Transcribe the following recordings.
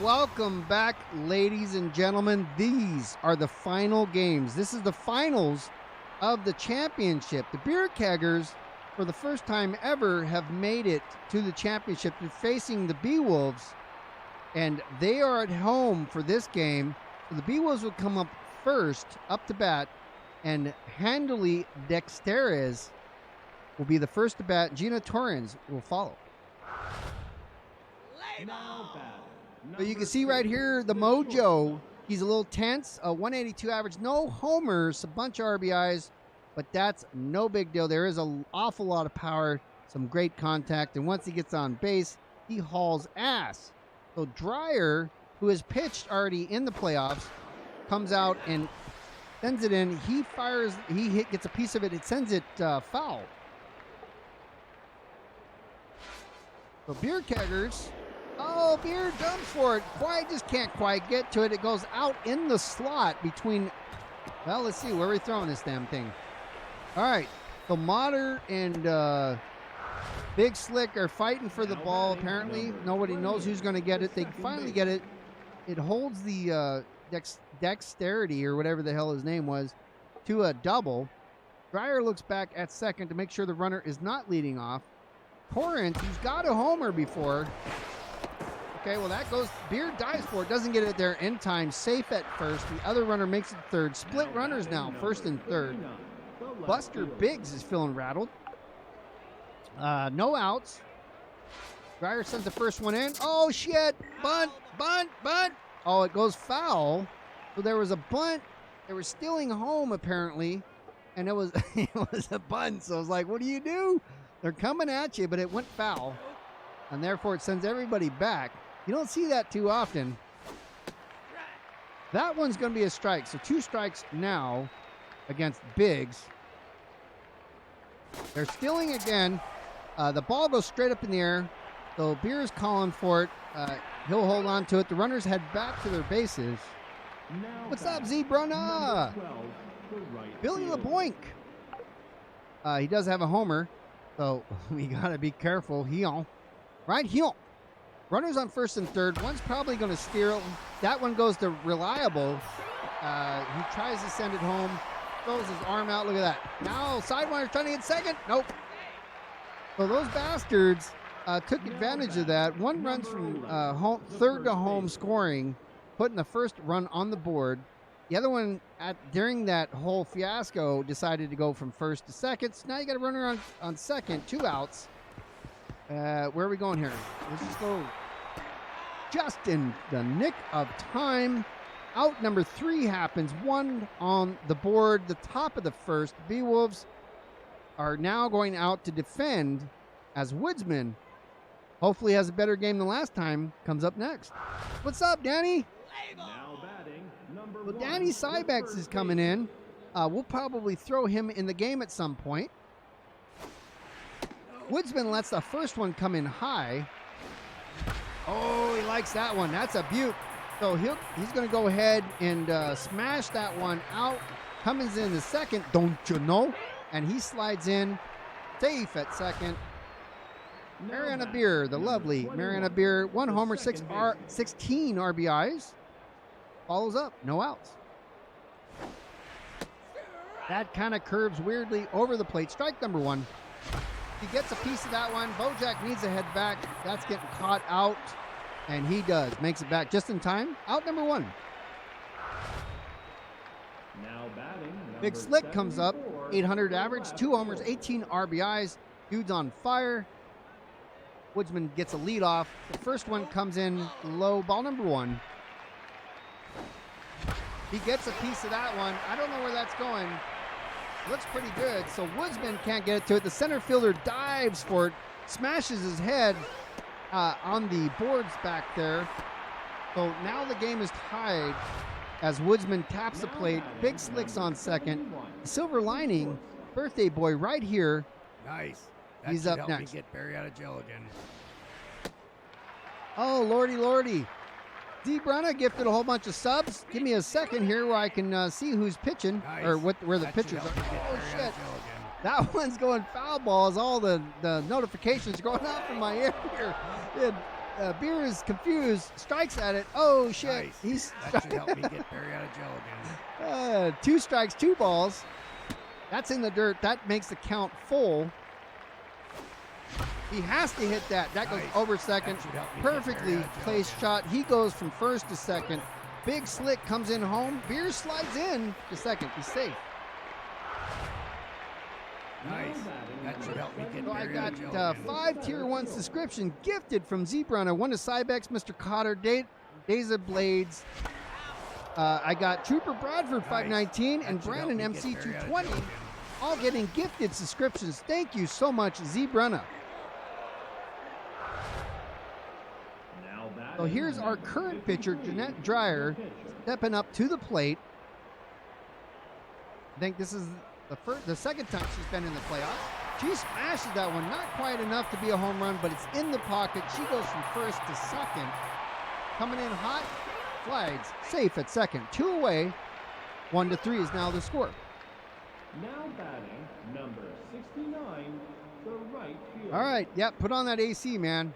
Welcome back, ladies and gentlemen. These are the final games. This is the finals of the championship. The Beer Keggers, for the first time ever, have made it to the championship. They're facing the Beewolves, and they are at home for this game. So the Beewolves will come up first, up to bat, and Handily Dexteres will be the first to bat. Gina Torrens will follow. But you can see right here the mojo. He's a little tense, a 182 average, no homers, a bunch of RBIs, but that's no big deal. There is an awful lot of power, some great contact, and once he gets on base, he hauls ass. So Dreyer, who has pitched already in the playoffs, comes out and sends it in. He fires, gets a piece of it, it sends it foul. So Beer Keggers, oh, Beer jumps for it. Just can't quite get to it. It goes out in the slot between, well, let's see, where are we throwing this damn thing? All right, so Motter and Big Slick are fighting for the ball, apparently. Nobody knows who's going to get it. They finally get it. It holds the dexterity, or whatever the hell his name was, to a double. Dreyer looks back at second to make sure the runner is not leading off. Torrance, he's got a homer before. Okay, well, that goes, Beer dives for it, doesn't get it there in time, safe at first. The other runner makes it third. Split runners now, first and third. Buster Biggs is feeling rattled. No outs. Dreyer sends the first one in. Oh, shit, bunt. Oh, it goes foul. So there was a bunt. They were stealing home, apparently, and it was, it was a bunt. So I was like, what do you do? They're coming at you, but it went foul, and therefore it sends everybody back. You don't see that too often. That one's going to be a strike, so 2 strikes now against Biggs. They're stealing again. The ball goes straight up in the air, so Beer's calling for it. He'll hold on to it. The runners head back to their bases. What's up, Zebrana? Billy LeBoink. He does have a homer. So we got to be careful. Right here. Runners on first and third. One's probably going to steer. That one goes to Reliable. He tries to send it home. Throws his arm out. Look at that. Now Sidewinder's trying to get second. Nope. So those bastards took advantage of that. One runs from third to home scoring, putting the first run on the board. The other one, during that whole fiasco, decided to go from first to second. So now you got a runner on second, 2 outs. Where are we going here? Let's just go just in the nick of time. Out number 3 happens. 1 on the board, the top of the first. The Beewolves are now going out to defend as Woodsman, hopefully has a better game than last time, comes up next. What's up, Danny? Now batting, number Well, 1. Danny Cybex is coming in. We'll probably throw him in the game at some point. Woodsman lets the first one come in high. Oh, he likes that one. That's a beaut. So he's going to go ahead and smash that one out. Comes in the second, don't you know? And he slides in safe at second. Mariana Beer, the lovely Mariana Beer, 1 homer, 16 RBIs. Follows up, no outs. That kind of curves weirdly over the plate. Strike number 1. He gets a piece of that one. Bojack needs to head back. That's getting caught out, and he does. Makes it back just in time. Out number 1. Now batting, Big Slick comes up, 800 average, 2 homers, 18 RBIs. Dude's on fire. Woodsman gets a lead off. The first one comes in low. Ball number 1. He gets a piece of that one. I don't know where that's going. Looks pretty good. So Woodsman can't get it to it. The center fielder dives for it, smashes his head on the boards back there. So now the game is tied as Woodsman taps the plate. Big Slick's on second. Silver Lining, birthday boy right here. Nice. That He's should up help next. Me get Barry out of jail again. Oh, lordy. D. Brunna gifted a whole bunch of subs. Give me a second here where I can see who's pitching, Nice. or where the That pitchers should are. help me get Oh, Barry out shit. of jail again. That one's going foul balls. All the notifications going off in my ear here. Beer is confused, strikes at it. Oh, shit. Nice. He's That should help me get Barry out of jail again. 2 strikes, 2 balls. That's in the dirt. That makes the count full. He has to hit that. That goes Nice. over second. That should help me get Perfectly Barry out of jail placed again. shot. He goes from first to second. Big slick comes in home. Beer slides in to second. He's safe. Nice. That should help me get So I Barry out of jail got again. 5 Tier 1 subscription gifted from Zebrunner. 1 to Cybex, Mr. Cotter, Days of Blades. I got Trooper Bradford 519 and That should help Brandon me get MC Barry out of 220. jail again. All getting gifted subscriptions. Thank you so much, Zebrunner. Now batting. So here's our current pitcher, Jeanette Dreyer, stepping up to the plate. I think this is the second time she's been in the playoffs. She smashes that one, not quite enough to be a home run, but it's in the pocket. She goes from first to second. Coming in hot, flags, safe at second. 2 away, 1-3 is now the score. Now batting, number 69, the right fielder. All right, yep, put on that AC, man.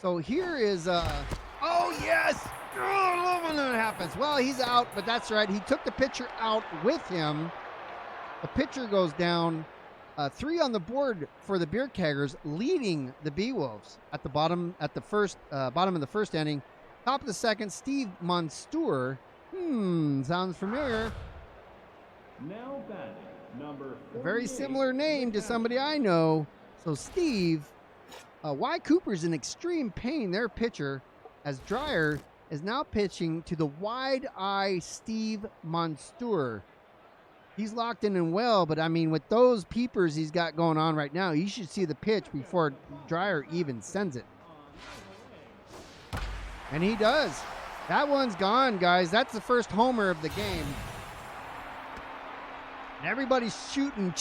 So here is, oh yes! Oh, I love when that happens. Well, he's out, but that's right. He took the pitcher out with him. The pitcher goes down. 3 on the board for the Beer Keggers, leading the Beewolves at the bottom of the first inning. Top of the second, Steve Monstour. Sounds familiar. Now batting, number A very 48, similar name to the somebody I know. So Steve, Y. Cooper's in extreme pain, their pitcher, as Dreyer is now pitching to the wide-eye Steve Monstour. He's locked in and well, but I mean, with those peepers he's got going on right now, you should see the pitch before Dreyer even sends it. And he does. That one's gone, guys. That's the first homer of the game. And everybody's shooting,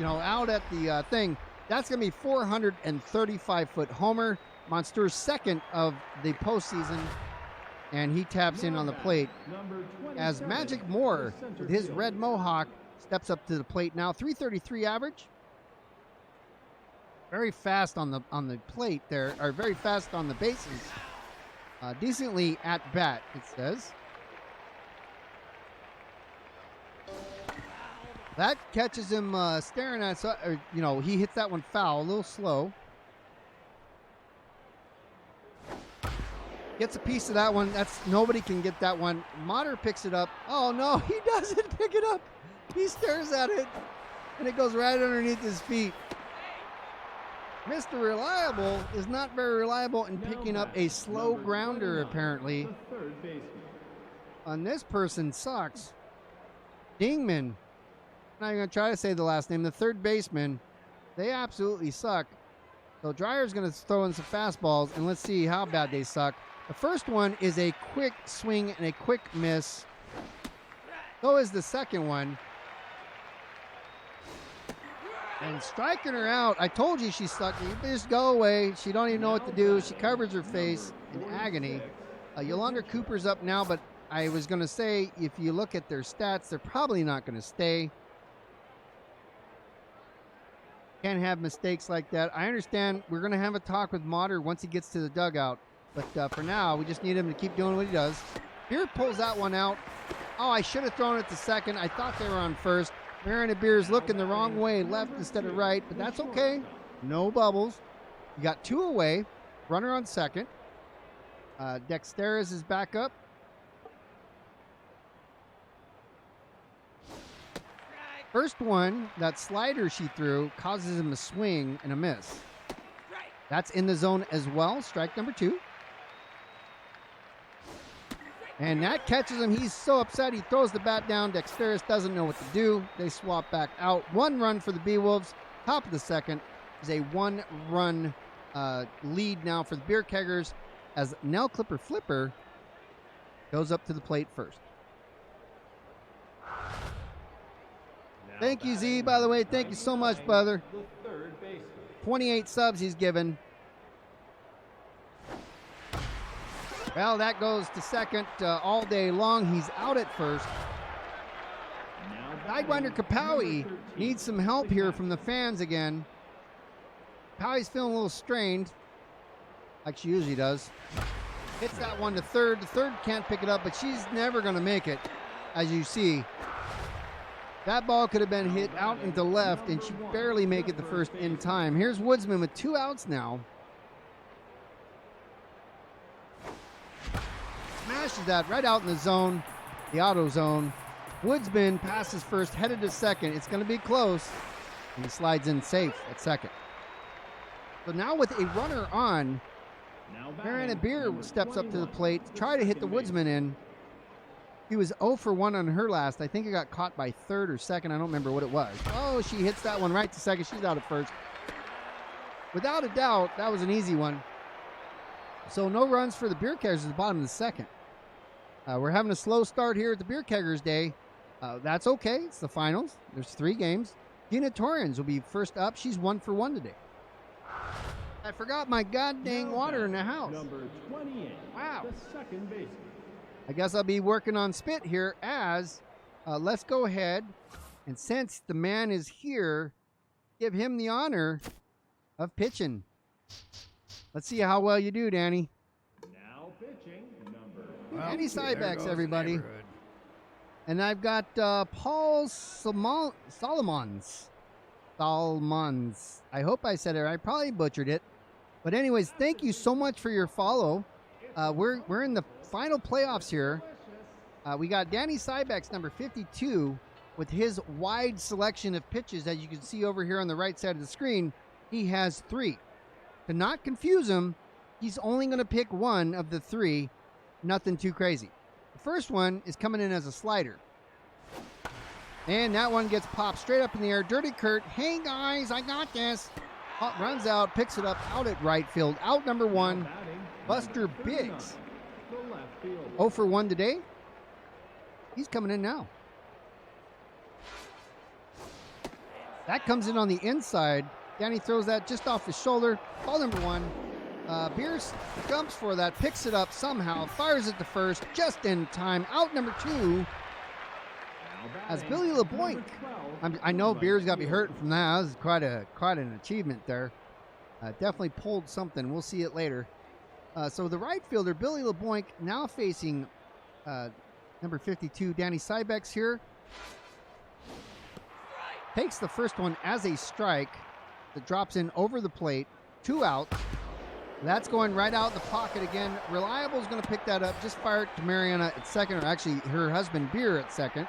out at the thing. That's going to be 435-foot homer. Monster's second of the postseason. And he taps in on the plate number as 27, Magic Moore, the center with his fielder. red mohawk, steps up to the plate now. 333 average. Very fast on the plate there, or very fast on the bases. Decently at bat, it says. That catches him staring at, he hits that one foul, a little slow. Gets a piece of that one. Nobody can get that one. Motter picks it up. Oh no, he doesn't pick it up. He stares at it, and it goes right underneath his feet. Mr. Reliable is not very reliable in picking up a slow Number grounder, 29, apparently. the third baseman. And this person sucks. Dingman. I'm not even going to try to say the last name. The third baseman. They absolutely suck. So Dreyer's going to throw in some fastballs, and let's see how bad they suck. The first one is a quick swing and a quick miss. So is the second one. And striking her out. I told you she sucked. You just go away. She don't even know what to do. She covers her face in agony. Yolanda Cooper's up now, but I was going to say, if you look at their stats, they're probably not going to stay. Can't have mistakes like that. I understand we're going to have a talk with Motter once he gets to the dugout. But for now, we just need him to keep doing what he does. Beer pulls that one out. Oh, I should have thrown it to second. I thought they were on first. Marion Beer's looking the wrong way, left instead of right, but that's okay. No bubbles. You got 2 away. Runner on second. Dexteris is back up. First one, that slider she threw, causes him a swing and a miss. That's in the zone as well. Strike number 2. And that catches him. He's so upset. He throws the bat down. Dexteris doesn't know what to do. They swap back out. 1 run for the Beewolves. Top of the second is a 1-run lead now for the Beer Keggers as Nell Clipper Flipper goes up to the plate first. Now Thank you, Z, batting, by the way. Thank you so much, 99, brother. The third baseman. 28 subs he's given. Well, that goes to second all day long. He's out at first. Now Sidewinder batting, Kapowie number 13, needs some help the here catcher. from the fans again. Kapowie's feeling a little strained. like she usually does. Hits that one to third. The third can't pick it up, but she's never going to make it, as you see. That ball could have been hit out into left, and she barely make it the first in time. Here's Woodsman with 2 outs now. Smashes that right out in the zone, the auto zone. Woodsman passes first, headed to second. It's going to be close, and he slides in safe at second. So now with a runner on, Mariana Beer steps up to the plate to try to hit the Woodsman in. He was 0 for 1 on her last. I think it got caught by third or second. I don't remember what it was. Oh, she hits that one right to second. She's out at first. Without a doubt, that was an easy one. So no runs for the Beer Keggers at the bottom of the second. We're having a slow start here at the Beer Keggers Day. That's okay. It's the finals. There's 3 games. Gina Torrens will be first up. She's 1 for 1 today. I forgot my goddamn water in the house. Number 28. Wow. The second baseman. I guess I'll be working on spit here as let's go ahead and since the man is here, give him the honor of pitching. Let's see how well you do, Danny. Now pitching number. Well, Danny there Cybex, goes the everybody. neighborhood. And I've got Paul Solomons. I hope I said it right. I probably butchered it. But anyways, thank you so much for your follow. We're in the final playoffs here. We got Danny Cybex, number 52, with his wide selection of pitches. As you can see over here on the right side of the screen, he has 3. To not confuse him, he's only going to pick one of the 3. Nothing too crazy. The first one is coming in as a slider. And that one gets popped straight up in the air. Dirty Kurt, hey guys, I got this. Runs out, picks it up, out at right field. Out number 1, Buster Biggs. 0 for 1 today. He's coming in now. That comes in on the inside. Danny throws that just off his shoulder. Ball number 1. Beers jumps for that, picks it up somehow, fires it to first, just in time. Out number 2. As Billy LeBoink. I know Beers got me hurt from that. That was quite an achievement there. Definitely pulled something. We'll see it later. So the right fielder, Billy LeBoink, now facing number 52, Danny Cybex here. Takes the first one as a strike. That drops in over the plate. 2 outs. That's going right out in the pocket again. Reliable's going to pick that up. Just fire it to Mariana at second, or actually her husband Beer at second.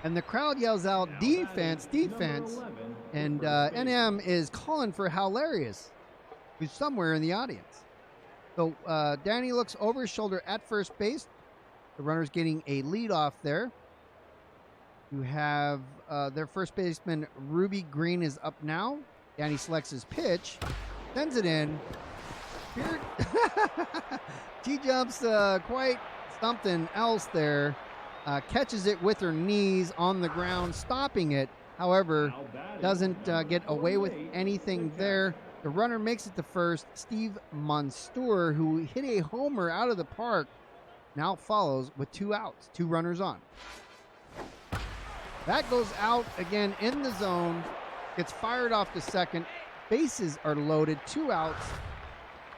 And the crowd yells out, defense, defense. And NM is calling for Hilarious, who's somewhere in the audience. So Danny looks over his shoulder at first base. The runner's getting a lead off there. You have their first baseman, Ruby Green, is up now. Danny selects his pitch, sends it in. Beard she jumps quite something else there. Catches it with her knees on the ground, stopping it. However, doesn't get away with anything there. The runner makes it to first. Steve Monstour, who hit a homer out of the park, now follows with 2 outs, 2 runners on. That goes out again in the zone. Gets fired off to second. Bases are loaded, 2 outs.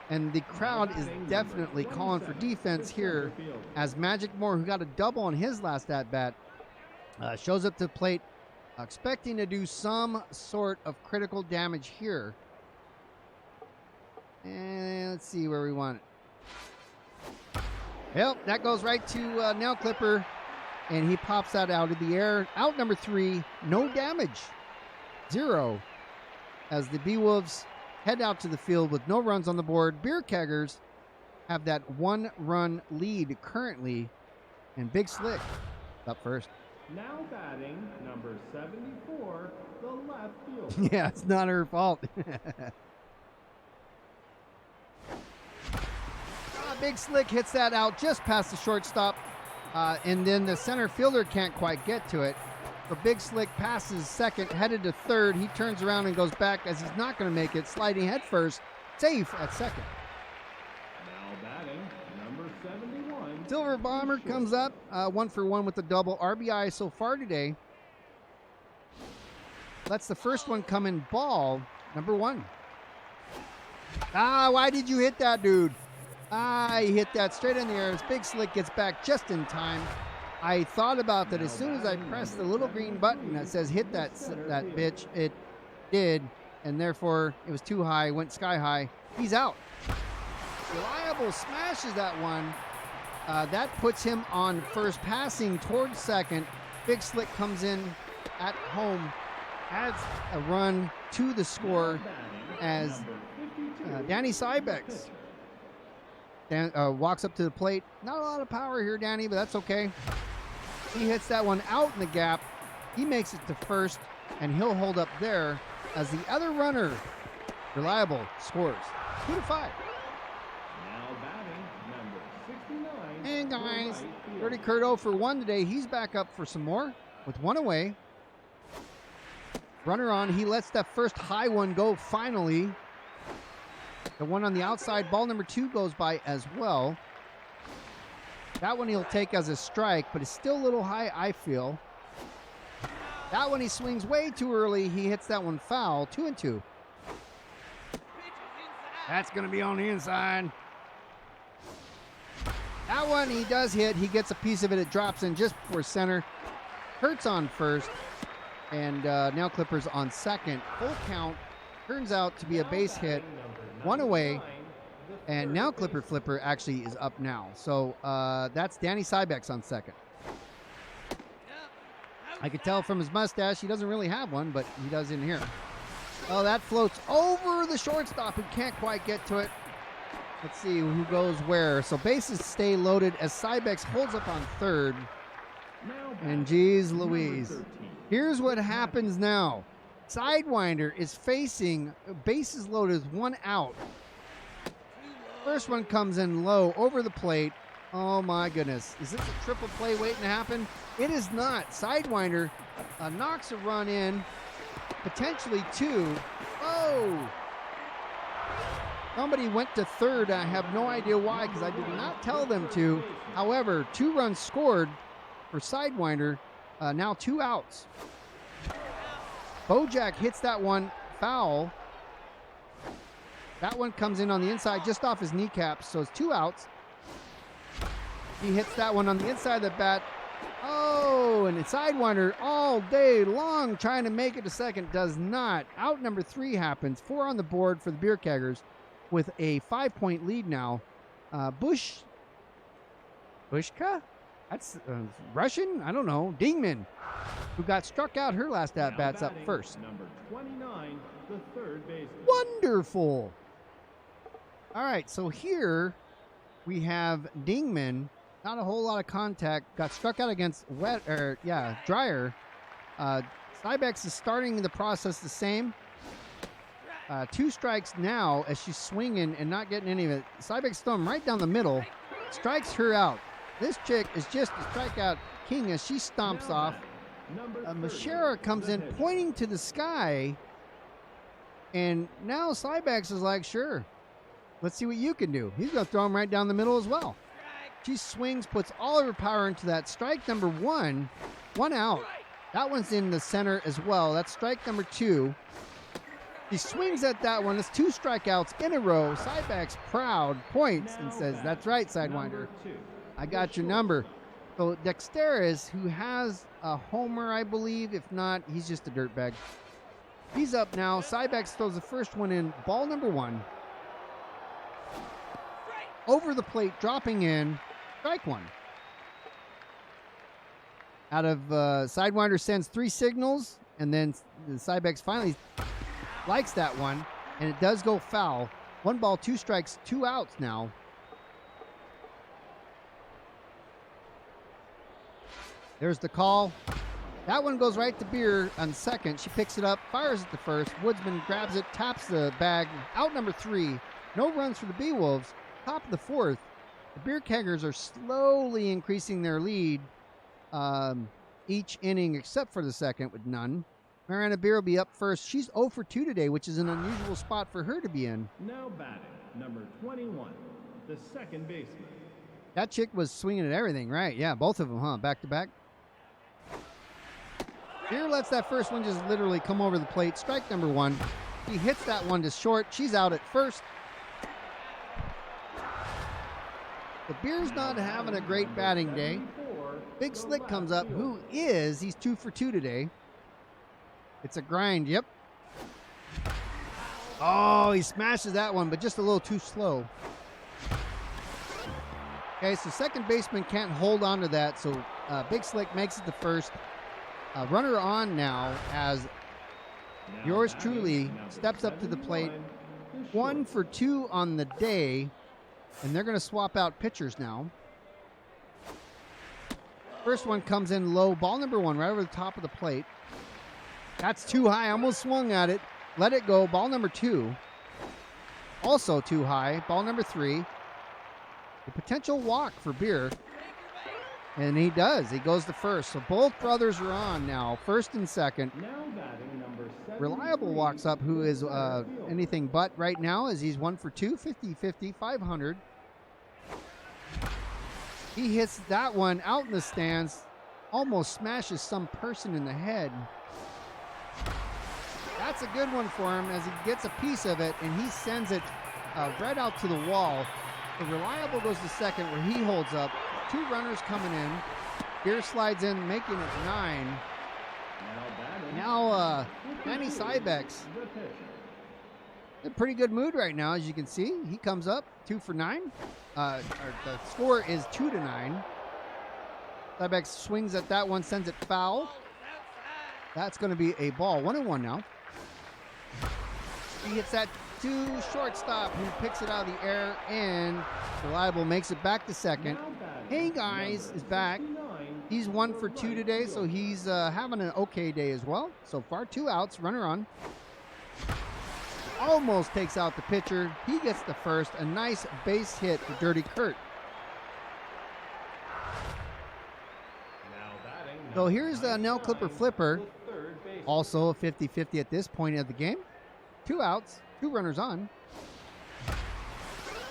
And the crowd is definitely calling for defense here as Magic Moore, who got a double on his last at-bat, shows up to the plate, expecting to do some sort of critical damage here. And let's see where we want it. Yep, that goes right to Nail Clipper, and he pops that out of the air. Out number 3, no damage, 0, as the Beewolves head out to the field with no runs on the board. Beer Keggers have that 1-run lead currently, and Big Slick up first. Now batting number 74, the left field. Yeah, it's not her fault. Big Slick hits that out just past the shortstop, and then the center fielder can't quite get to it. So Big Slick passes second, headed to third. He turns around and goes back as he's not going to make it, sliding head first, safe at second. Now batting number 71. Silver Bomber comes up, 1 for 1 with a double RBI so far today. That's the first one come in, ball number 1. Why did you hit that, dude? He hit that straight in the air. His big slick gets back just in time. I thought about that as soon as I pressed the little green button that says hit that bitch. It did, and therefore it was too high, went sky high. He's out. Reliable smashes that one. That puts him on first, passing towards second. Big Slick comes in at home, adds a run to the score as Danny Cybex walks up to the plate. Not a lot of power here, Danny, but that's okay. He hits that one out in the gap. He makes it to first, and he'll hold up there as the other runner, Reliable, scores 2-5. Now batting, number 69. And guys, Dirty Curto for one today. He's back up for some more with one away. Runner on. He lets that first high one go finally. The one on the outside, ball number 2 goes by as well. That one he'll take as a strike, but it's still a little high, I feel. That one he swings way too early. He hits that one foul, 2-2. That's going to be on the inside. That one he does hit. He gets a piece of it. It drops in just before center. Kurt's on first, and Nail Clippers on second. Full count. Turns out to be a base hit. One away, and now Clipper Flipper actually is up now. So that's Danny Cybex on second. I could tell from his mustache he doesn't really have one, but he does in here. Oh, that floats over the shortstop who can't quite get to it. Let's see who goes where. So bases stay loaded as Cybex holds up on third. And geez Louise. Here's what happens now. Sidewinder is facing bases loaded with one out. First one comes in low over the plate. Oh my goodness. Is this a triple play waiting to happen? It is not. Sidewinder knocks a run in. Potentially 2. Oh! Somebody went to third. I have no idea why because I did not tell them to. However, 2 runs scored for Sidewinder. Now 2 outs. Bojack hits that one foul. That one comes in on the inside just off his kneecaps, so it's 2 outs. He hits that one on the inside of the bat. Oh, and it's Sidewinder all day long trying to make it to second. Does not. Out number 3 happens. 4 on the board for the Beer Keggers with a 5-point lead now. Bushka? That's Russian? I don't know. Dingman, who got struck out her last at-bats up first. Number 29, the third baseman. Wonderful. All right, so here we have Dingman. Not a whole lot of contact. Got struck out against Dryer. Cybex is starting the process the same. 2 strikes now as she's swinging and not getting any of it. Cybex throws him right down the middle. Strikes her out. This chick is just a strikeout king as she stomps off. Mashera comes in pointing to the sky. And now Cybex is like, sure, let's see what you can do. He's going to throw him right down the middle as well. She swings, puts all of her power into that. Strike number 1, 1 out. That one's in the center as well. That's strike number 2. He swings at that one. It's 2 strikeouts in a row. Cybex proud points and says, that's right, Sidewinder. I got your number. So Dexteris, who has a homer, I believe. If not, he's just a dirtbag. He's up now. Cybex throws the first one in. Ball number 1. Over the plate, dropping in. Strike 1. Out of Sidewinder sends 3 signals, and then Cybex finally likes that one, and it does go foul. 1 ball, 2 strikes, 2 outs now. There's the call. That one goes right to Beer on second. She picks it up, fires it to first. Woodsman grabs it, taps the bag. Out number 3. No runs for the Beewolves. Top of the 4th. The Beer Keggers are slowly increasing their lead each inning except for the second with none. Mariana Beer will be up first. She's 0 for 2 today, which is an unusual spot for her to be in. Now batting, number 21, the second baseman. That chick was swinging at everything, right? Yeah, both of them, huh? Back to back. Beer lets that first one just literally come over the plate. Strike number 1. He hits that one to short. She's out at first. The Beer's not having a great batting day. Big Slick comes up, he's 2 for 2 today. It's a grind, yep. Oh, he smashes that one, but just a little too slow. Okay, so second baseman can't hold on to that, so Big Slick makes it to first. Runner on now as yours truly steps up to the plate. 1 for 2 on the day, and they're going to swap out pitchers now. First one comes in low. Ball number 1 right over the top of the plate. That's too high. Almost swung at it. Let it go. Ball number 2. Also too high. Ball number 3. A potential walk for Beer. And he does. He goes to first. So both brothers are on now. First and second. Reliable walks up, who is anything but right now, as he's 1 for 2. 50-50. 500. He hits that one out in the stands. Almost smashes some person in the head. That's a good one for him as he gets a piece of it, and he sends it right out to the wall. The Reliable goes to second, where he holds up. 2 runners coming in. Beer slides in, making it 9. Now, Manny Cybex in a pretty good mood right now, as you can see. He comes up 2 for 9. The score is 2-9. Cybex swings at that one, sends it foul. That's going to be a ball. 1-1 now. He hits that to shortstop, who picks it out of the air, and Reliable makes it back to second. Hey Guys is back. He's 1 for 2 today, so he's having an okay day as well. So far, 2 outs, runner on. Almost takes out the pitcher. He gets the first. A nice base hit for Dirty Kurt. So here's the Nail Clipper Flipper. Also a 50-50 at this point of the game. 2 outs, 2 runners on.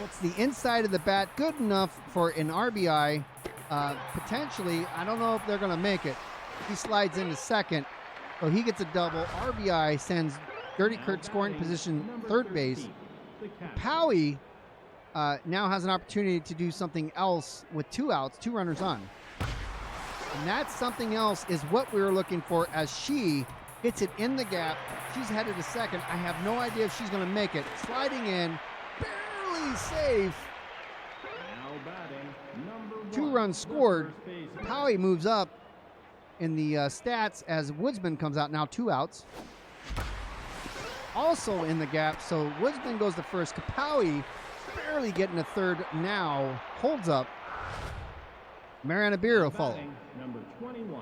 It's the inside of the bat, good enough for an RBI. Potentially, I don't know if they're going to make it. He slides into second, so he gets a double. RBI sends Dirty Kurt scoring position, third base. Powie now has an opportunity to do something else with 2 outs, 2 runners on. And that something else is what we were looking for, as she hits it in the gap. She's headed to second. I have no idea if she's going to make it. Sliding in, barely safe. 2 runs scored. Powie moves up in the stats as Woodsman comes out now, 2 outs. Also in the gap, so Woodsman goes to first. Kapowie barely getting a third now, holds up. Mariana Beer will follow.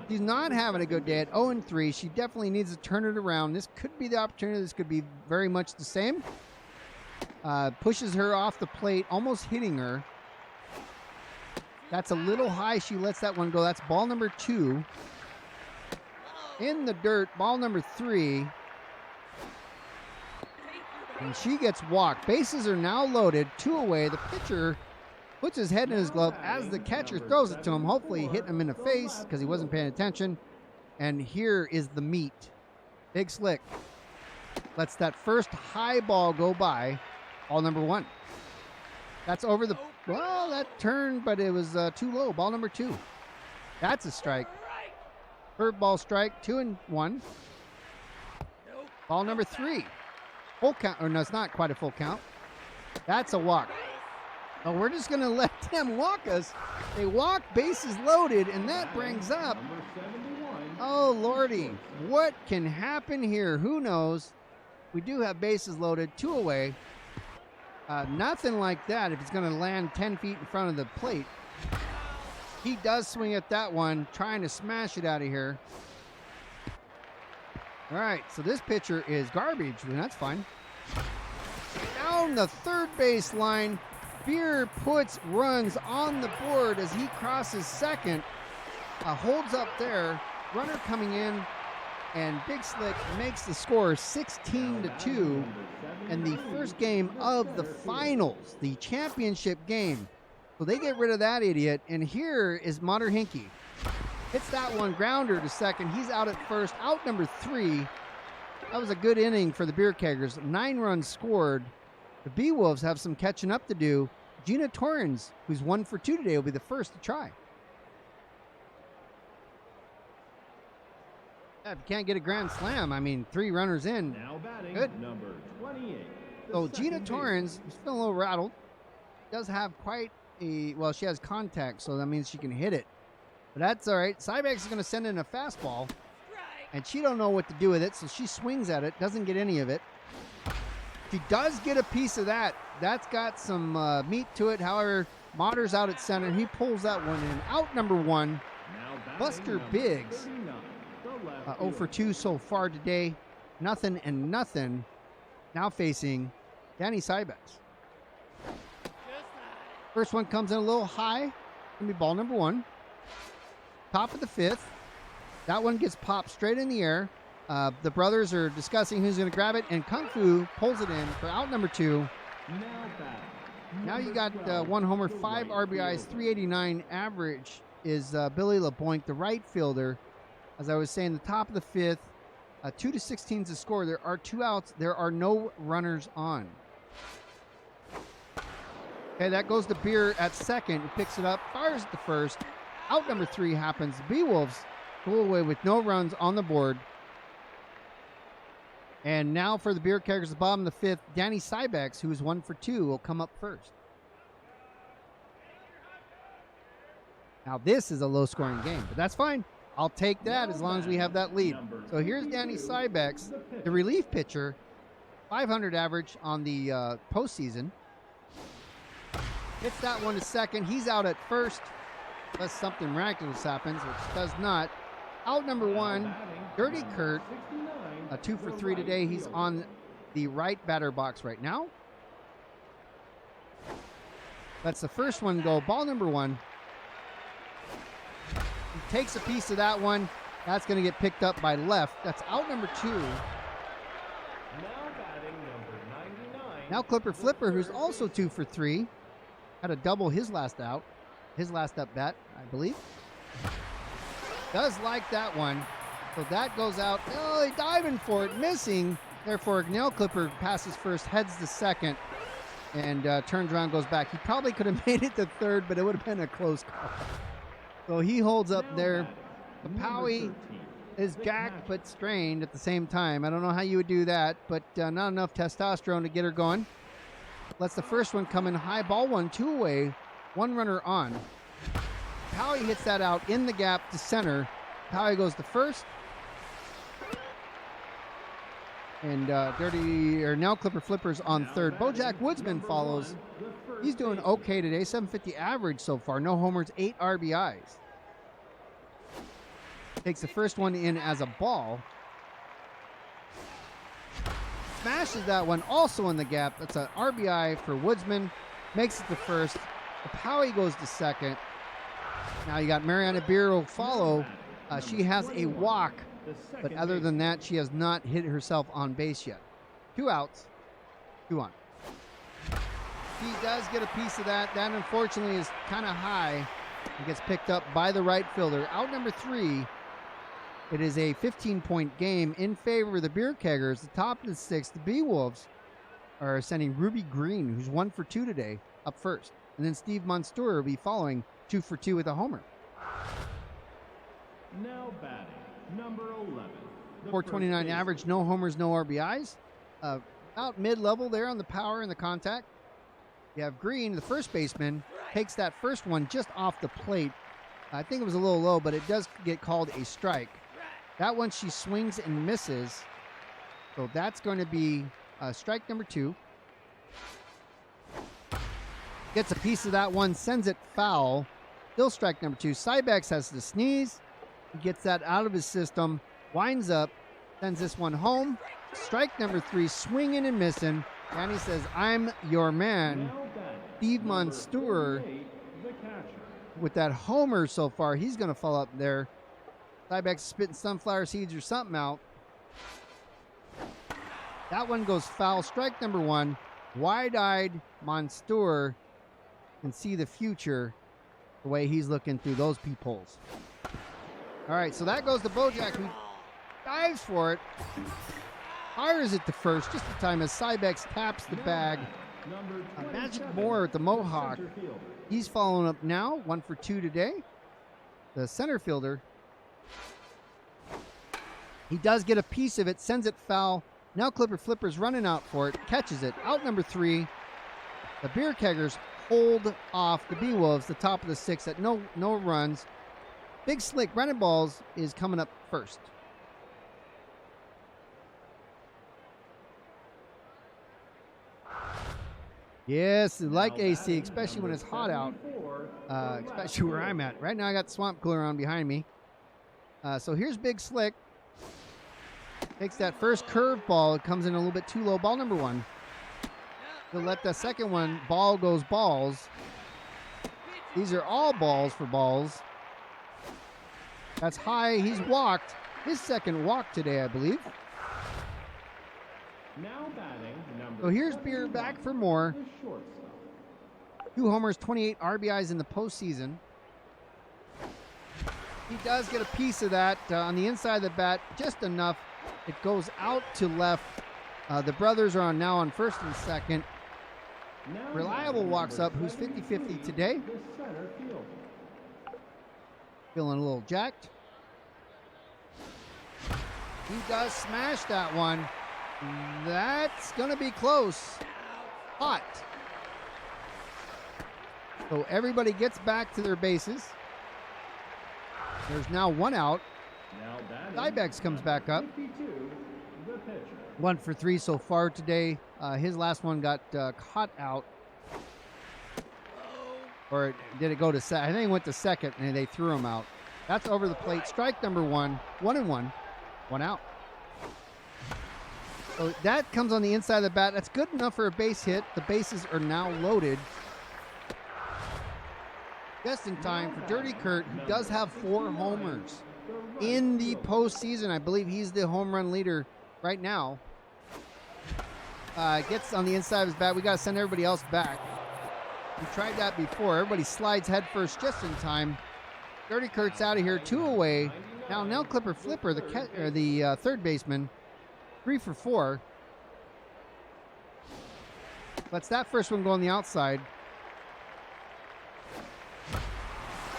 She's not having a good day at 0-3. She definitely needs to turn it around. This could be the opportunity. This could be very much the same. Pushes her off the plate, almost hitting her. That's a little high. She lets that one go. That's ball number 2. In the dirt, ball number 3. And she gets walked. Bases are now loaded. 2 away. The pitcher puts his head in his glove as the catcher throws it to him, hopefully hitting him in the face because he wasn't paying attention. And here is the meat. Big Slick lets that first high ball go by. Ball number 1. That's over the... Well, that turned, but it was too low. Ball number 2. That's a strike. Third ball strike, 2-1. Ball number 3. Full count. Or no, it's not quite a full count. That's a walk. Oh, we're just going to let them walk us. They walk, bases loaded, and that brings up... Oh, Lordy. What can happen here? Who knows? We do have bases loaded, 2 away. Nothing like that if it's going to land 10 feet in front of the plate. He does swing at that one, trying to smash it out of here. All right, so this pitcher is garbage, and that's fine. Down the third base line, Beer puts runs on the board as he crosses second. Holds up there. Runner coming in, and Big Slick makes the score 16-2. And the first game of the finals, the championship game. So they get rid of that idiot, and here is Mater Hinkie. Hits that one, grounder to second. He's out at first, out number 3. That was a good inning for the Beer Keggers. 9 runs scored. The Beewolves have some catching up to do. Gina Torrens, who's 1 for 2 today, will be the first to try. Yeah, if you can't get a grand slam, I mean, 3 runners in. Now batting, Good. number 28. So Gina Torrens is feeling a little rattled. Does have quite a, well, she has contact, so that means she can hit it. But that's all right. Cybex is going to send in a fastball, and she don't know what to do with it, so she swings at it, doesn't get any of it. She does get a piece of that. That's got some meat to it. However, Motter's out at center. He pulls that one in. Out number 1, Buster Biggs. 0 for 2 so far today. Nothing and nothing. Now facing Danny Cybex. First one comes in a little high. Gonna be ball number 1. Top of the 5th. That one gets popped straight in the air. The brothers are discussing who's going to grab it, and Kung Fu pulls it in for out number 2. Now you got 1 homer, 5 RBIs, 389 average is Billy LeBoink, the right fielder. As I was saying, the top of the 5th, 2 to 16 is the score. There are 2 outs. There are no runners on. Okay, that goes to Beer at second. He picks it up, fires at the first. Out number 3 happens. Beewolves go away with no runs on the board. And now for the Beer Keggers, the bottom of the 5th, Danny Cybex, who is 1 for 2, will come up first. Now this is a low-scoring game, but that's fine. I'll take that as long as we have that lead. So here's Danny Cybex, the relief pitcher, 500 average on the postseason. Hits that one to second. He's out at first, unless something miraculous happens, which does not. Out number 1, Dirty Kurt, 2 for 3 today. He's on the right batter box right now. That's the first one go. Ball number 1. He takes a piece of that one. That's going to get picked up by left. That's out number 2. Now batting number 99. Now Clipper Flipper, who's also 2 for 3. Had a double his last out. His last up bat, I believe. Does like that one. So that goes out. Oh, he's diving for it, missing. Therefore, Nail Clipper passes first, heads to second, and turns around, goes back. He probably could have made it to third, but it would have been a close call. So he holds up there. The Powie is jacked but strained at the same time. I don't know how you would do that, but not enough testosterone to get her going. Lets the first one come in high. Ball 1, 2 away, 1 runner on. Powie hits that out in the gap to center. Powie goes to first. And Nail Clipper Flippers on third. Bojack Woodsman follows. He's doing okay today. 750 average so far. No homers, 8 RBIs. Takes the first one in as a ball. Smashes that one also in the gap. That's an RBI for Woodsman. Makes it to first. The Powie goes to second. Now you got Mariana Beer will follow. She has a walk, but other than that, she has not hit herself on base yet. 2 outs, 2 on. He does get a piece of that. That unfortunately is kind of high. It gets picked up by the right fielder. Out number 3. It is a 15-point game in favor of the Beer Keggers. The top of the 6th, the Beewolves are sending Ruby Green, who's 1 for 2 today, up first. And then Steve Monstour will be following 2 for 2 with a homer. Now batting, number 11. 429 average, no homers, no RBIs. About mid-level there on the power and the contact. You have Green, the first baseman, takes that first one just off the plate. I think it was a little low, but it does get called a strike. That one she swings and misses. So that's going to be strike number 2. Gets a piece of that one, sends it foul. Still strike number 2. Cybex has to sneeze. He gets that out of his system, winds up, sends this one home. Strike number 3, swinging and missing. Danny says, I'm your man. Steve Monstour with that homer so far. He's going to fall up there. Cybex spitting sunflower seeds or something out. That one goes foul. Strike number 1. Wide-eyed Monstour can see the future the way he's looking through those peepholes. All right, so that goes to Bojack, who dives for it. Fires it to first just in time as Cybex taps the bag Number Magic 27, Moore at the the Mohawk. center fielder. He's following up now, 1 for 2 today. The center fielder. He does get a piece of it, sends it foul. Now Clipper Flipper's running out for it, catches it. Out number 3. The Beer Keggers hold off the Beewolves, the top of the 6th at no runs. Big Slick, Brennan Balls is coming up first. Yes, like AC, especially when it's hot out, especially where I'm at. Right now I got the swamp cooler on behind me. So here's Big Slick. Takes that first curve ball. It comes in a little bit too low. Ball number 1. He'll let the second one, ball goes balls. These are all balls for balls. That's high. He's walked. His second walk today, I believe. Now batting, number So here's Beer back for more. the shortstop. 2 homers, 28 RBIs in the postseason. He does get a piece of that on the inside of the bat, just enough. It goes out to left. The brothers are now on first and second. Now Reliable batting, walks up, number who's 50-50 73, today. The center fielder. Feeling a little jacked. He does smash that one. That's going to be close. Hot. So everybody gets back to their bases. There's now 1 out. Now batting, Cybex comes back up. 52, the pitcher. 1 for 3 so far today. His last one got caught out. Or did it go to second? I think it went to second and they threw him out. That's over the plate. Strike number 1. 1-1. 1 out. So that comes on the inside of the bat. That's good enough for a base hit. The bases are now loaded. Just in time for Dirty Kurt, who does have 4 homers in the postseason. I believe he's the home run leader right now. Gets on the inside of his bat. We got to send everybody else back. We tried that before. Everybody slides head first just in time. Dirty Kurt's out of here, 2 away. Now Clipper Flipper, the third baseman, 3 for 4. Lets that first one go on the outside.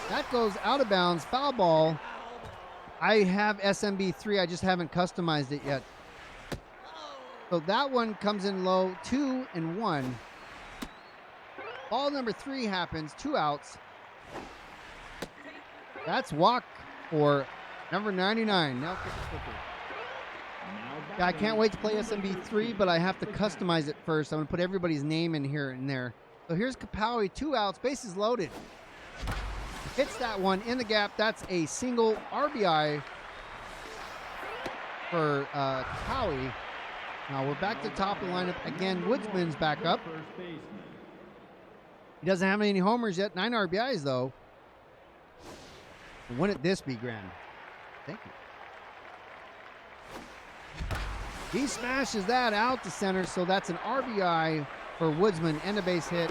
That goes out of bounds. Foul ball. I have SMB 3. I just haven't customized it yet. So that one comes in low. 2-1. Ball number 3 happens. 2 outs. That's walk for number 99. Now yeah, I can't wait to play SMB 3, but I have to customize it first. I'm going to put everybody's name in here and there. So here's Kapowie. 2 outs. Bases loaded. Hits that one in the gap. That's a single RBI for Kapowie. Now we're back to the top of the lineup again. Woodsman's back up. He doesn't have any homers yet. 9 RBIs though. Wouldn't this be grand? Thank you. He smashes that out to center, so that's an RBI for Woodsman and a base hit.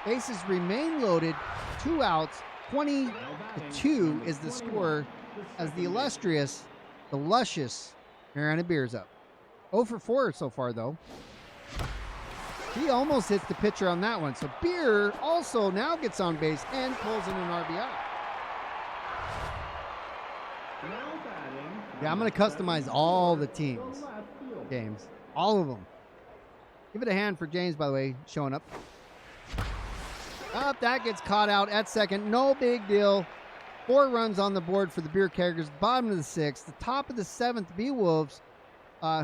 Bases remain loaded. 2 outs. 20-2 is the score as the illustrious, the luscious Mariana Beer's up. 0 for 4 so far, though. He almost hits the pitcher on that one. So Beer also now gets on base and pulls in an RBI. Yeah, I'm going to customize all the teams. James. All of them. Give it a hand for James, by the way, showing up. Up, that gets caught out at second. No big deal. 4 runs on the board for the Beer Keggers. Bottom of the 6th. The top of the 7th, Beewolves,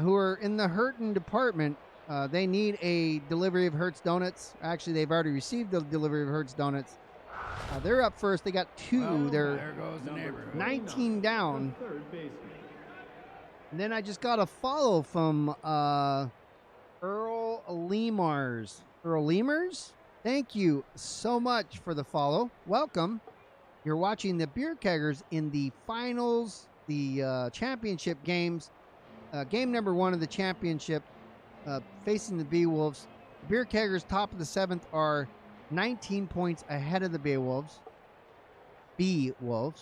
who are in the hurting department. They need a delivery of Hertz Donuts. Actually, they've already received the delivery of Hertz Donuts. They're up first. They got 2. They're There goes the neighborhood. 19 down. And then I just got a follow from Earl Lemars. Earl Lemars? Thank you so much for the follow. Welcome. You're watching the Beer Keggers in the finals, the championship games. Game number 1 of the championship, facing the Beewolves. The Beer Keggers, top of the 7th, are 19 points ahead of the Beewolves.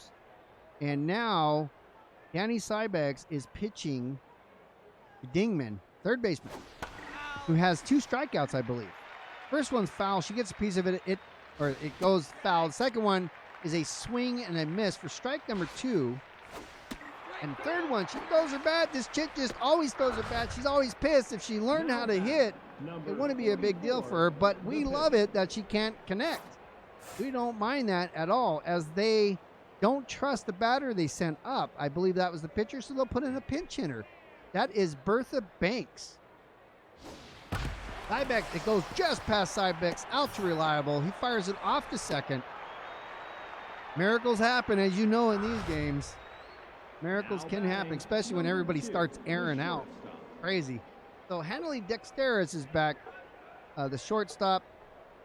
And now Danny Cybex is pitching Dingman, third baseman, who has 2 strikeouts, I believe. First one's foul. She gets a piece of it. It goes foul. The second one is a swing and a miss for strike number 2. And third one, she throws her bat. This chick just always throws her bat. She's always pissed. If she learned how to hit, it wouldn't be a big deal for her. But we love it that she can't connect. We don't mind that at all, as they don't trust the batter they sent up. I believe that was the pitcher, so they'll put in a pinch hitter. That is Bertha Banks. Cybex, it goes just past Cybex, out to Reliable. He fires it off to second. Miracles happen, as you know, in these games. Miracles can happen, especially when everybody starts airing out. Crazy. So Hanley Dexteris is back, the shortstop.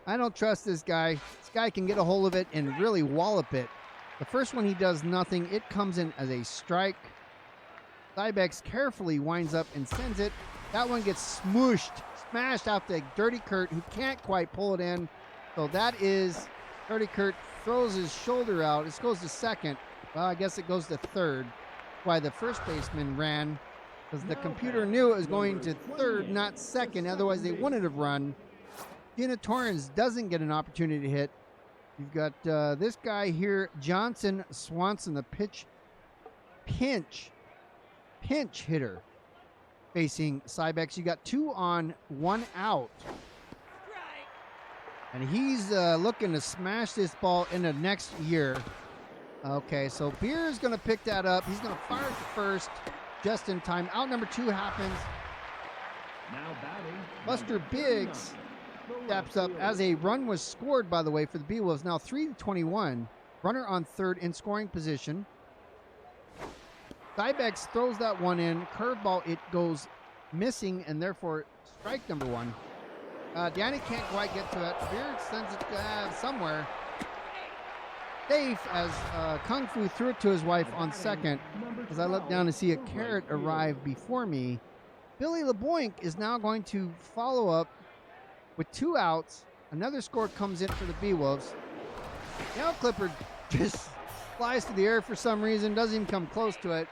I don't trust this guy. This guy can get a hold of it and really wallop it. The first one, he does nothing. It comes in as a strike. Cybex carefully winds up and sends it. That one gets smashed out to Dirty Kurt, who can't quite pull it in. So that is Dirty Kurt throws his shoulder out. This goes to second. Well, I guess it goes to third. Why the first baseman ran, because the computer knew it was going to third, not second. Otherwise, they wouldn't have run. Gina Torrens doesn't get an opportunity to hit. You've got this guy here, Johnson Swanson, the pinch hitter, facing Cybex. You got 2 on, 1 out. And he's looking to smash this ball into next year. Okay, so Beer is going to pick that up. He's going to fire it to first just in time. Out number 2 happens. Now batting, Buster Biggs steps up as a run was scored, by the way, for the Beewolves. Now 3-21. Runner on third in scoring position. Cybex throws that one in. Curveball, it goes missing, and therefore strike number 1. Danny can't quite get to it. Beard sends it somewhere. Safe as Kung Fu threw it to his wife on second. As I look down to see a carrot arrive before me. Billy LeBoink is now going to follow up with 2 outs. Another score comes in for the Beewolves. Now Clipper just flies through the air for some reason, doesn't even come close to it.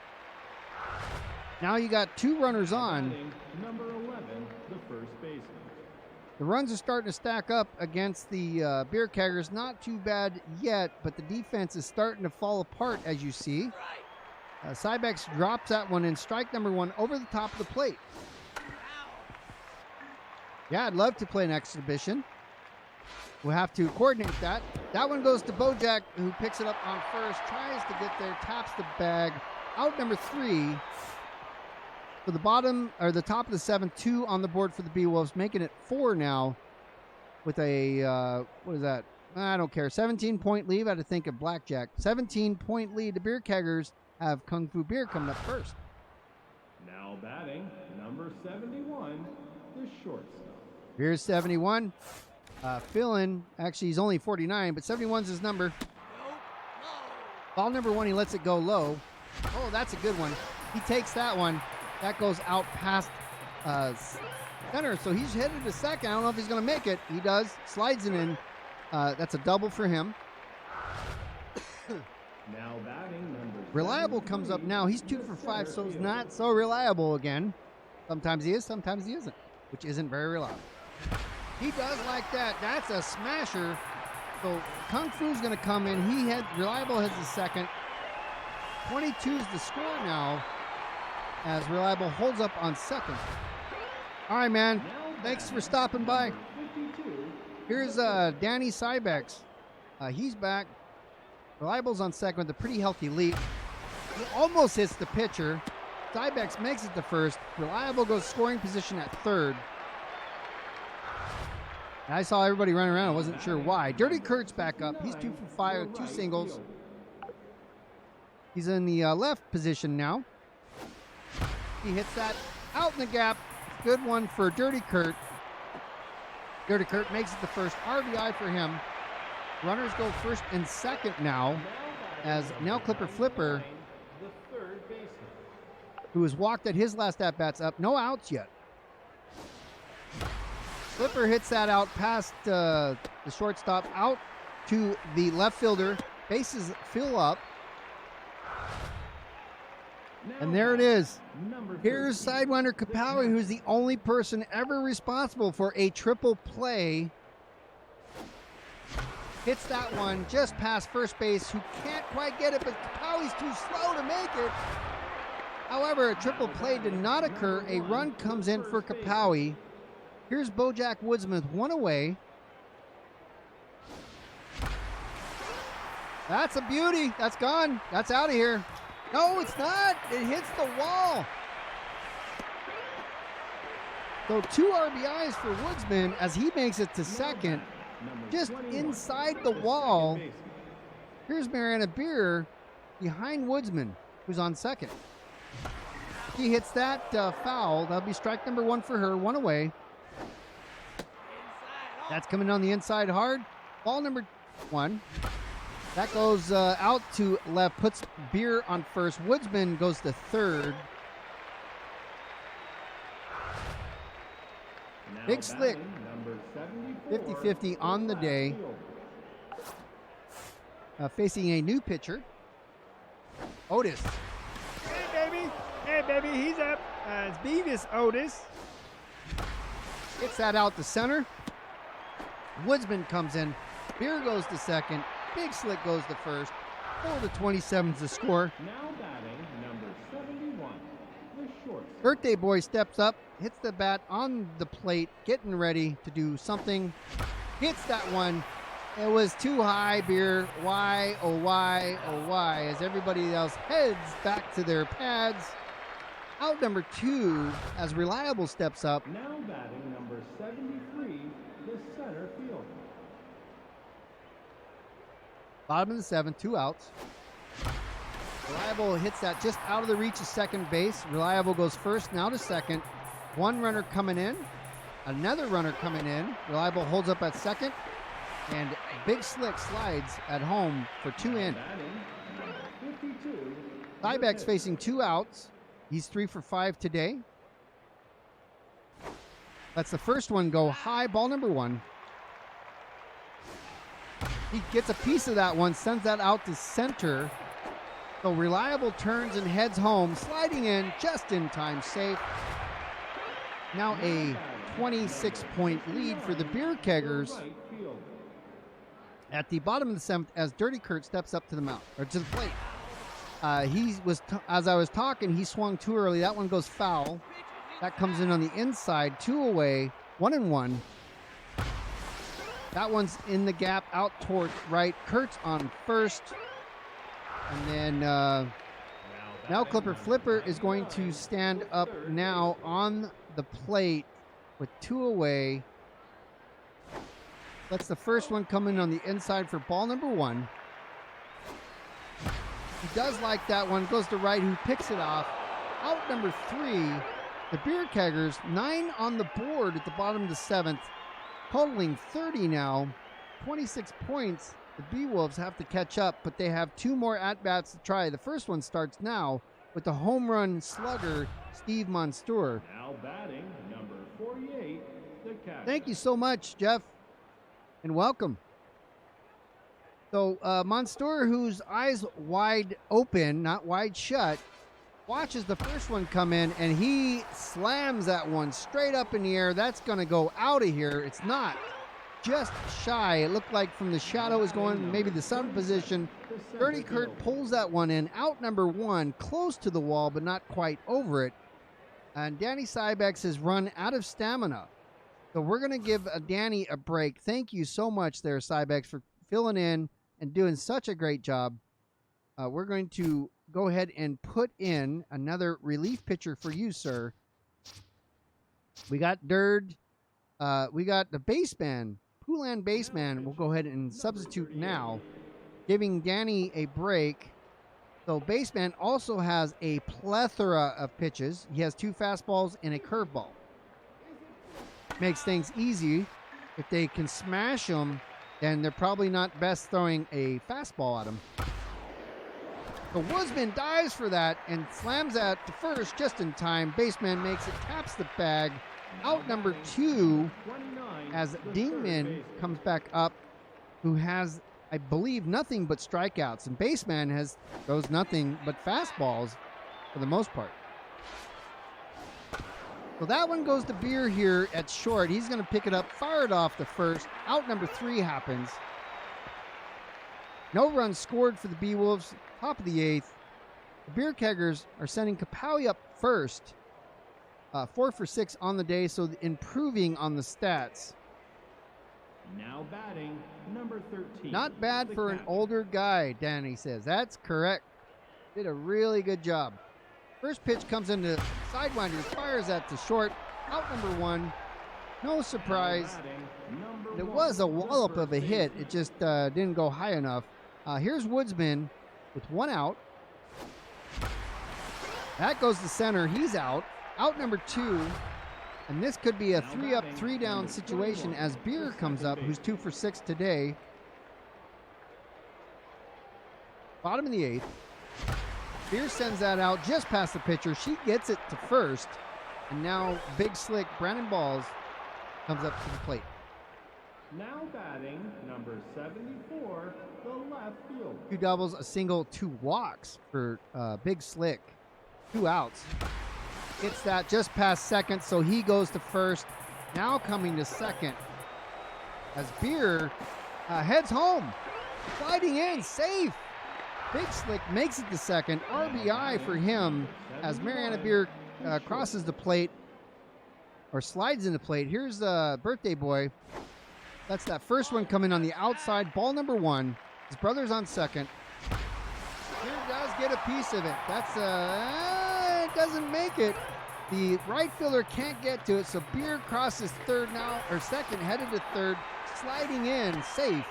Now you got 2 runners on. number 11, the first baseman. The runs are starting to stack up against the Beer Keggers. Not too bad yet, but the defense is starting to fall apart, as you see. Cybex drops that one in. Strike number 1 over the top of the plate. Yeah, I'd love to play an exhibition. We'll have to coordinate that. That one goes to Bojack, who picks it up on first, tries to get there, taps the bag. Out number 3. For the bottom, or the top of the 7th, 2 on the board for the Beewolves, making it 4 now with a, what is that? I don't care. 17-point lead. I had to think of blackjack. 17-point lead. The Beer Keggers have KungfuBeer coming up first. Now batting, number 71, the shortstop. Here's 71. Philin, actually, he's only 49, but 71's his number. Ball number 1, he lets it go low. Oh, that's a good one. He takes that one. That goes out past center, so he's headed to second. I don't know if he's going to make it. He does. Slides it in. That's a double for him. Now batting, number Reliable comes up now. He's 2 for 5, so he's not so reliable again. Sometimes he is, sometimes he isn't, which isn't very reliable. He does like that. That's a smasher. So Kung Fu's going to come in. Reliable has the second. 22 is the score now, as Reliable holds up on second. All right, man. Thanks for stopping by. Here's Danny Cybex. He's back. Reliable's on second with a pretty healthy lead. He almost hits the pitcher. Cybex makes it to first. Reliable goes scoring position at third. I saw everybody running around. I wasn't sure why. Dirty Kurt's back up. He's 2 for 5 with 2 singles. He's in the left position now. He hits that out in the gap. Good one for Dirty Kurt. Dirty Kurt makes it the first RBI for him. Runners go first and second now, as Nail Clipper Flipper, the third baseman. who has walked at his last at-bats, up. No outs yet. Flipper hits that out past the shortstop, out to the left fielder. Bases fill up. And there it is. Here's Sidewinder Kapowie, who's the only person ever responsible for a triple play Hits that one just past first base, who can't quite get it, but Kapowie's too slow to make it. However, a triple play did not occur. A run comes in for Kepowie. Here's Bojack Woodsman with one away. That's a beauty. That's gone. That's out of here. No, it's not. It hits the wall. So 2 RBIs for Woodsman as he makes it to second. Just inside the wall. Here's Mariana Beer behind Woodsman, who's on second. She hits that foul. That'll be strike number 1 for her. 1 away. That's coming on the inside hard. Ball number 1. That goes out to left, puts Beer on first. Woodsman goes to third. Big Slick, 50-50 on the day. Facing a new pitcher, Otis. Hey, baby, he's up. It's Beavis Otis. Gets that out to center. Woodsman comes in. Beer goes to second. Big Slick goes to first. 4-27's the score. Now batting number 71, the short. Birthday boy steps up, hits the bat on the plate, getting ready to do something. Hits that one. It was too high, Beer. Why, oh why, oh why, as everybody else heads back to their pads. Out number 2 as Reliable steps up. Now batting number 73, the center field. Bottom of the 7th, 2 outs. Reliable hits that just out of the reach of second base. Reliable goes first, now to second. 1 runner coming in. Another runner coming in. Reliable holds up at second. And Big Slick slides at home for 2 in. Cybex facing 2 outs. He's 3 for 5 today. Lets the first one go high, ball number 1. He gets a piece of that one, sends that out to center. So Reliable turns and heads home, sliding in just in time, safe. Now a 26-point lead for the Beer Keggers at the bottom of the 7th as Dirty Kurt steps up to the mound, or to the plate. As I was talking, he swung too early. That one goes foul. That comes in on the inside, 2 away, 1-1. That one's in the gap out towards right. Kurt's on first. And then now Clipper Flipper is going to stand up now on the plate with 2 away. Lets the first one come in on the inside for ball number 1. He does like that one. Goes to right, who picks it off. Out number 3, the Beer Keggers, 9 on the board at the bottom of the 7th. Totaling 30 now, 26 points. The Beewolves have to catch up, but they have 2 more at-bats to try. The first one starts now with the home run slugger, Steve Monstour. Now batting number 48, the Keggers. Thank you so much, Jeff, and welcome. So Monstour, whose eyes wide open, not wide shut, watches the first one come in, and he slams that one straight up in the air. That's going to go out of here. It's not. Just shy. It looked like from the shadow is going maybe the sun position. Dirty Kurt pulls that one in. Out number 1, close to the wall, but not quite over it. And Danny Cybex has run out of stamina. So we're going to give Danny a break. Thank you so much there, Cybex, for filling in and doing such a great job. We're going to go ahead and put in another relief pitcher for you, sir. We got Dird. We got the baseman, Poulan baseman. We'll go ahead and substitute now, giving Danny a break. So baseman also has a plethora of pitches. He has 2 fastballs and a curveball. Makes things easy. If they can smash them, then they're probably not best throwing a fastball at him. The Woodsman dives for that and slams that to first just in time. Baseman makes it, taps the bag. Out number 2 as Dingman comes back up, who has, I believe, nothing but strikeouts. And Baseman throws nothing but fastballs for the most part. So that one goes to Beer here at short. He's going to pick it up, fire it off the first. Out number 3 happens. No runs scored for the Beewolves. Top of the 8th. The Beer Keggers are sending Kapowie up first. 4 for 6 on the day, so improving on the stats. Now batting, number 13. Not bad the for an captain. older guy, Danny says. That's correct. Did a really good job. First pitch comes into Sidewinder, fires that to short. Out number 1. No surprise. Now batting, number It 1, was a the wallop of a first hit. baseman. It just didn't go high enough. Here's Woodsman with 1 out. That goes to center. He's out. Out number 2. And this could be a 3 up, 3 down situation as Beer comes up, who's 2 for 6 today. Bottom of the 8th. Beer sends that out just past the pitcher. She gets it to first. And now Big Slick Brandon Balls comes up to the plate. Now batting, number 74, the left field. 2 doubles, a single, 2 walks for Big Slick. 2 outs. Hits that just past second, so he goes to first. Now coming to second as Beer heads home. Sliding in, safe. Big Slick makes it to second. RBI for him as Mariana Beer crosses the plate or slides in the plate. Here's Birthday Boy. That's that first one coming on the outside. Ball number 1. His brother's on second. Beer does get a piece of it. That's it doesn't make it. The right fielder can't get to it, so Beer crosses third now, or second, headed to third, sliding in, safe.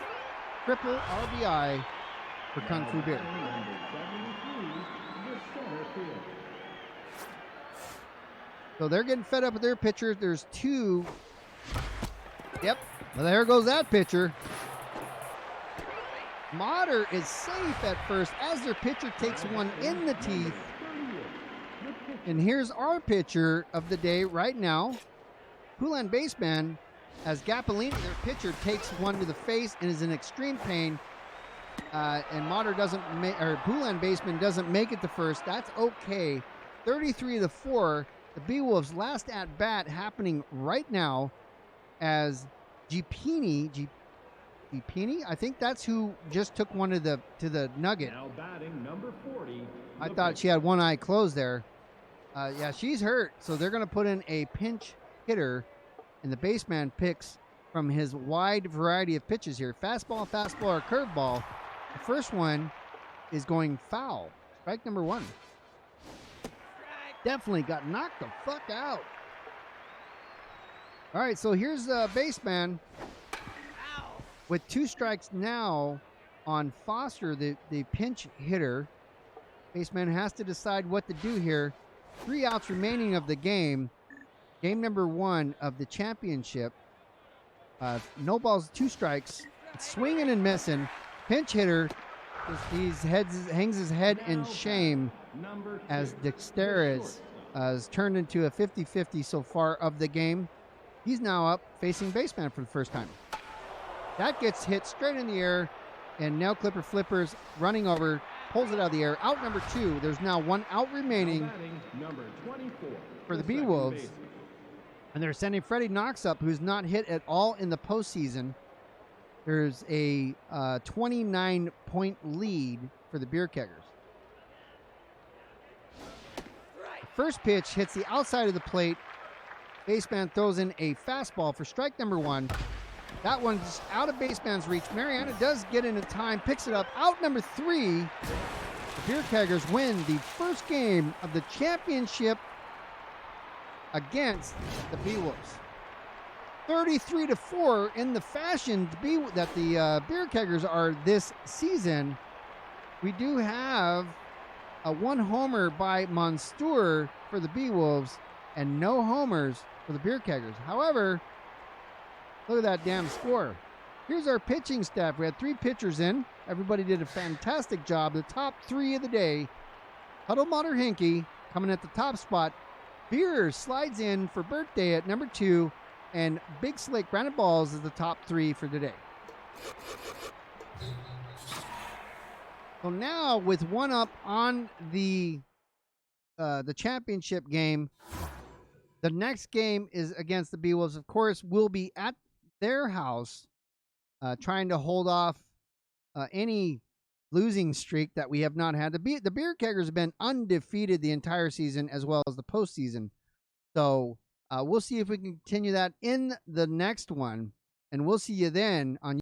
Triple RBI for Kung Fu Beer. Number 73, the center field. So they're getting fed up with their pitcher. There's 2. Yep, well, there goes that pitcher. Motter is safe at first as their pitcher takes one in the teeth. And here's our pitcher of the day right now. Poulan baseman, as Gapolini, their pitcher, takes one to the face and is in extreme pain. And Motter doesn't make, or Poulan baseman doesn't make it to first. That's okay. 33-4. The Beewolves' last at bat happening right now as Gpini, I think that's who just took one to the nugget. Now batting, number 40. I the thought she had one eye closed there. Yeah, she's hurt, so they're going to put in a pinch hitter, and the baseman picks from his wide variety of pitches here. Fastball, or curveball. The first one is going foul. Strike number 1. Definitely got knocked the fuck out. All right, so here's the baseman with 2 strikes now on Foster, the pinch hitter. Baseman has to decide what to do here. 3 outs remaining of the game. Game number 1 of the championship. No balls, 2 strikes. It's swinging and missing. Pinch hitter. Hangs his head in shame as Dexteres has turned into a 50-50 so far of the game. He's now up facing baseman for the first time. That gets hit straight in the air, and Nail Clipper Flippers running over, pulls it out of the air. Out number 2. There's now 1 out remaining number 24, for the Beewolves. And they're sending Freddie Knox up, who's not hit at all in the postseason. There's a 29-point lead for the Beer Keggers. First pitch hits the outside of the plate. Baseman throws in a fastball for strike number 1. That one's out of baseman's reach. Mariana does get in time, picks it up. Out number 3. The Beer Keggers win the first game of the championship against the Beewolves. 33-4 in the fashion that the Beer Keggers are this season. We do have a 1 homer by Monstour for the Beewolves and no homers for the Beer Keggers. However, look at that damn score. Here's our pitching staff. We had 3 pitchers in. Everybody did a fantastic job. The top 3 of the day. Huddle Motter Hinkie coming at the top spot. Beer slides in for birthday at number 2. And Big Slick Brandon Balls is the top 3 for today. So now with 1 up on the championship game, the next game is against the Beewolves. Of course, we'll be at their house trying to hold off any losing streak that we have not had. The beer keggers have been undefeated the entire season as well as the postseason. So we'll see if we can continue that in the next one, and we'll see you then on